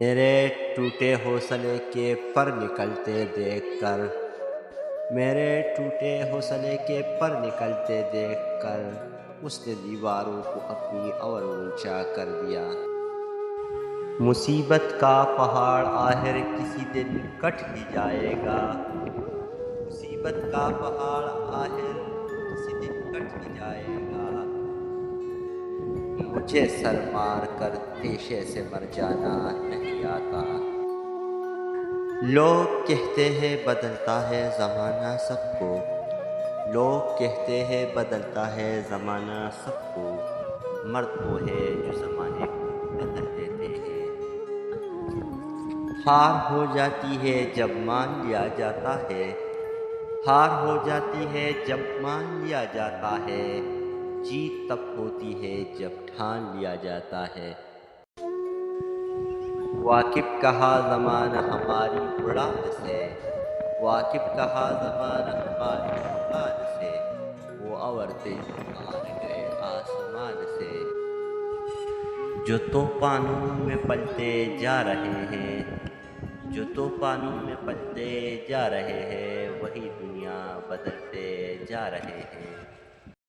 میرے ٹوٹے حوصلے کے پر نکلتے دیکھ کر، میرے ٹوٹے حوصلے کے پر نکلتے دیکھ کر، اس نے دیواروں کو اپنی اور اونچا کر دیا۔ مصیبت کا پہاڑ آخر کسی دن کٹ ہی جائے گا، مصیبت کا پہاڑ آخر کسی دن کٹ ہی جائے گا۔ مجھے سر مار کر پیشے سے مر جانا نہیں آتا۔ لوگ کہتے ہیں بدلتا ہے زمانہ سب کو، لوگ کہتے ہیں بدلتا ہے زمانہ سب کو، مرد وہ ہے جو زمانے کو بدل دیتے ہیں۔ ہار ہو جاتی ہے جب مان لیا جاتا ہے، ہار ہو جاتی ہے جب مان لیا جاتا ہے، جیت تب ہوتی ہے جب ٹھان لیا جاتا ہے۔ واقف کہا زمانہ ہماری اڑان سے، واقف کہا زمانہ ہماری اڑان سے، وہ عورتیں مان گئے آسمان سے۔ جو طوفانوں میں پلتے جا رہے ہیں، جو طوفانوں میں پلتے جا رہے ہیں، وہی دنیا بدلتے جا رہے ہیں۔